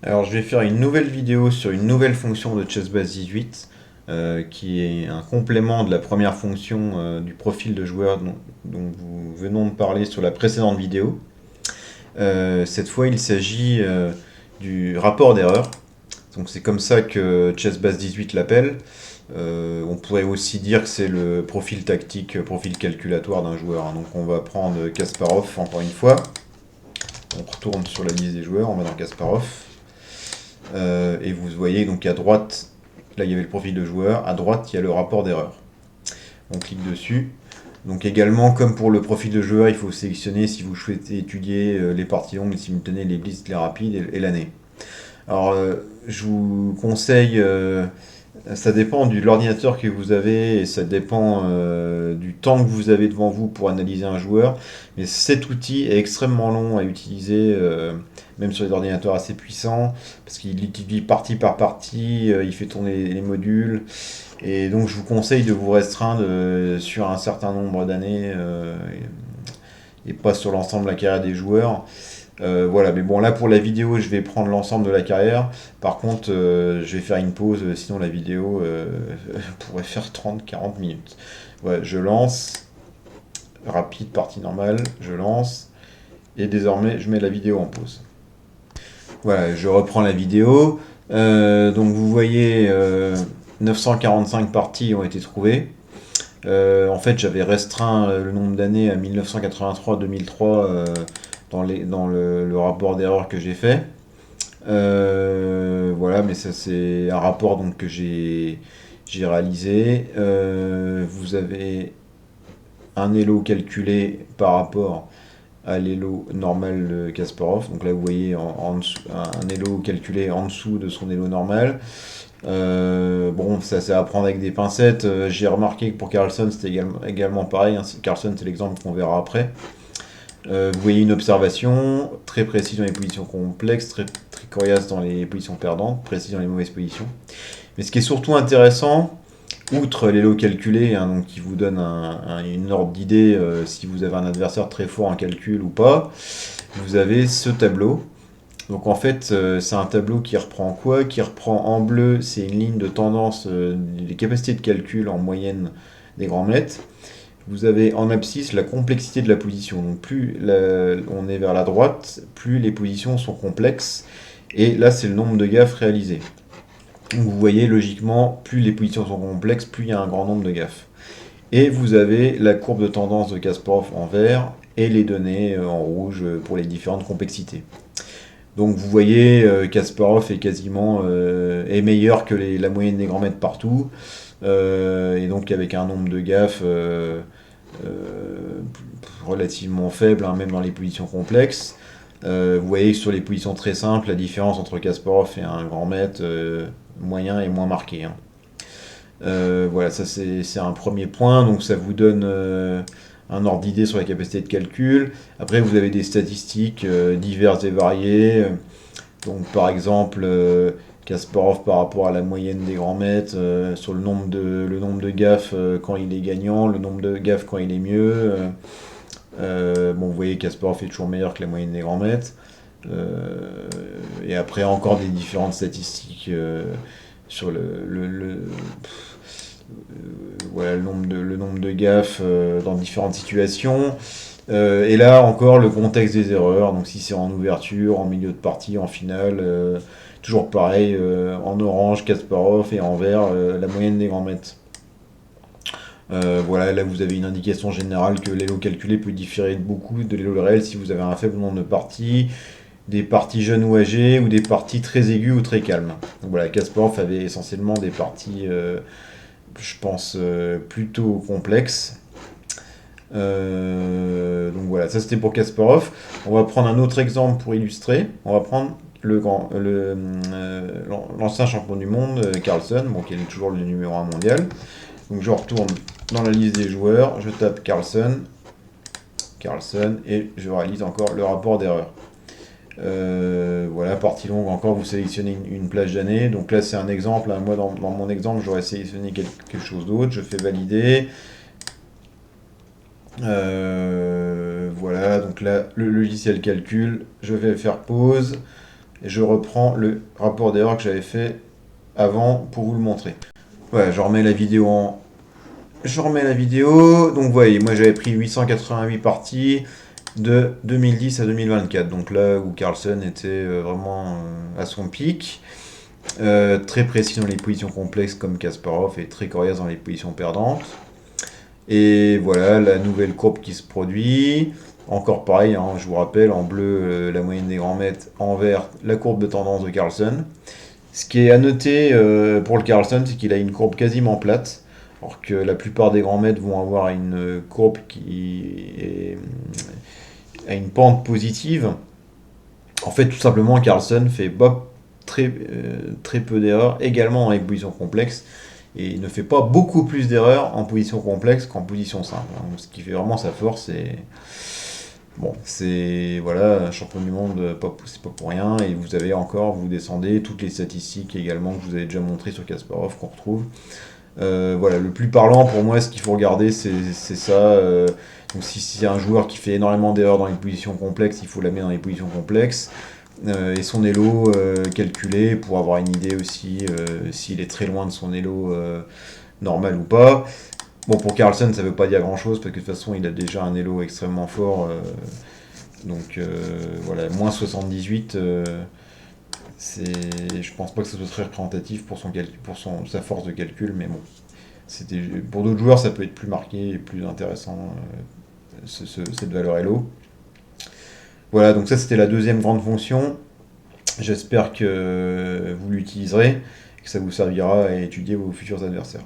Alors je vais faire une nouvelle vidéo sur une nouvelle fonction de ChessBase 18 qui est un complément de la première fonction du profil de joueur dont nous venons de parler sur la précédente vidéo. Cette fois il s'agit du rapport d'erreur. Donc c'est comme ça que ChessBase 18 l'appelle. On pourrait aussi dire que c'est le profil tactique, profil calculatoire d'un joueur. Donc on va prendre Kasparov encore une fois. On retourne sur la liste des joueurs, on va dans Kasparov. Et vous voyez donc à droite, là il y avait le profil de joueur, à droite il y a le rapport d'erreur. On clique dessus. Donc également, comme pour le profil de joueur, il faut sélectionner si vous souhaitez étudier les parties longues, les simultanées, les blitz, les rapides et l'année. Alors je vous conseille, ça dépend de l'ordinateur que vous avez et ça dépend du temps que vous avez devant vous pour analyser un joueur. Mais cet outil est extrêmement long à utiliser, même sur des ordinateurs assez puissants, parce qu'il étudie partie par partie, il fait tourner les modules. Et donc je vous conseille de vous restreindre sur un certain nombre d'années et pas sur l'ensemble de la carrière des joueurs. Voilà, mais bon, là pour la vidéo, je vais prendre l'ensemble de la carrière. Par contre, je vais faire une pause, sinon la vidéo pourrait faire 30-40 minutes. Ouais, je lance, rapide, partie normale, je lance, et désormais, je mets la vidéo en pause. Voilà, je reprends la vidéo. Donc vous voyez, 945 parties ont été trouvées. En fait, j'avais restreint le nombre d'années à 1983-2003 dans le rapport d'erreur que j'ai fait. Voilà, mais ça c'est un rapport donc que j'ai réalisé. Vous avez un elo calculé par rapport à l'elo normal de Kasparov. Donc là vous voyez en dessous, un elo calculé en dessous de son elo normal. Bon, ça c'est à prendre avec des pincettes. J'ai remarqué que pour Carlsen c'était également pareil, hein. Carlsen c'est l'exemple qu'on verra après. Vous voyez une observation très précise dans les positions complexes, très coriace dans les positions perdantes, précise dans les mauvaises positions. Mais ce qui est surtout intéressant, outre les lots calculés, hein, donc qui vous donne une ordre d'idée si vous avez un adversaire très fort en calcul ou pas, vous avez ce tableau. Donc en fait, c'est un tableau qui reprend quoi? Qui reprend en bleu, c'est une ligne de tendance des capacités de calcul en moyenne des grands maîtres. Vous avez en abscisse la complexité de la position. Donc plus on est vers la droite, plus les positions sont complexes. Et là, c'est le nombre de gaffes réalisées. Donc vous voyez, logiquement, plus les positions sont complexes, plus il y a un grand nombre de gaffes. Et vous avez la courbe de tendance de Kasparov en vert et les données en rouge pour les différentes complexités. Donc vous voyez, Kasparov est quasiment est meilleur que la moyenne des grands maîtres partout. Et donc avec un nombre de gaffes relativement faible, hein, même dans les positions complexes. Vous voyez sur les positions très simples, la différence entre Kasparov et un grand maître moyen est moins marquée, hein. Voilà, ça c'est un premier point, donc ça vous donne un ordre d'idée sur la capacité de calcul. Après, vous avez des statistiques diverses et variées. Donc, par exemple, Kasparov par rapport à la moyenne des grands maîtres, sur le nombre de gaffes quand il est gagnant, le nombre de gaffes quand il est mieux. Bon, vous voyez, Kasparov est toujours meilleur que la moyenne des grands maîtres. Et après, encore des différentes statistiques sur voilà, le nombre de gaffes dans différentes situations. Et là encore le contexte des erreurs, donc si c'est en ouverture, en milieu de partie, en finale, toujours pareil, en orange Kasparov et en vert la moyenne des grands maîtres. Voilà, là vous avez une indication générale que l'élo calculé peut différer beaucoup de l'élo réel si vous avez un faible nombre de parties, des parties jeunes ou âgées, ou des parties très aiguës ou très calmes. Donc voilà, Kasparov avait essentiellement des parties, je pense, plutôt complexes. Donc voilà, ça c'était pour Kasparov. On va prendre un autre exemple pour illustrer. On va prendre l'ancien champion du monde, Carlsen, bon, qui est toujours le numéro 1 mondial. Donc je retourne dans la liste des joueurs, je tape Carlsen, et je réalise encore le rapport d'erreur. Voilà, partie longue encore, vous sélectionnez une plage d'année. Donc là c'est un exemple, hein. Moi dans mon exemple j'aurais sélectionné quelque chose d'autre, je fais valider. Voilà, donc là, le logiciel calcule, je vais faire pause, Et je reprends le rapport d'erreur que j'avais fait avant pour vous le montrer. Ouais, je remets la vidéo en... Je remets la vidéo. Donc, vous voyez, moi j'avais pris 888 parties de 2010 à 2024. Donc là où Carlsen était vraiment à son pic. Très précis dans les positions complexes comme Kasparov et très coriace dans les positions perdantes. Et voilà la nouvelle courbe qui se produit. Encore pareil, hein, je vous rappelle, en bleu la moyenne des grands mètres, en vert la courbe de tendance de Carlsen. Ce qui est à noter pour le Carlsen, c'est qu'il a une courbe quasiment plate, alors que la plupart des grands mètres vont avoir une courbe a une pente positive. En fait, tout simplement, Carlsen fait très peu d'erreurs, également dans les positions complexes, et il ne fait pas beaucoup plus d'erreurs en position complexe qu'en position simple. Donc, ce qui fait vraiment sa force. Et bon, c'est voilà, un champion du monde, c'est pas pour rien. Et vous avez encore, vous descendez toutes les statistiques également que je vous avez déjà montré sur Kasparov qu'on retrouve. Voilà, le plus parlant pour moi, ce qu'il faut regarder, c'est ça. Donc si c'est un joueur qui fait énormément d'erreurs dans les positions complexes, il faut l'amener dans les positions complexes. Et son elo calculé pour avoir une idée aussi s'il est très loin de son elo normal ou pas. Bon, pour Carlsen, ça veut pas dire grand chose parce que de toute façon, il a déjà un elo extrêmement fort. Donc voilà, moins 78, je pense pas que ce soit très représentatif pour, sa force de calcul, mais bon. Pour d'autres joueurs, ça peut être plus marqué et plus intéressant, cette valeur elo. Voilà, donc ça c'était la deuxième grande fonction. J'espère que vous l'utiliserez et que ça vous servira à étudier vos futurs adversaires.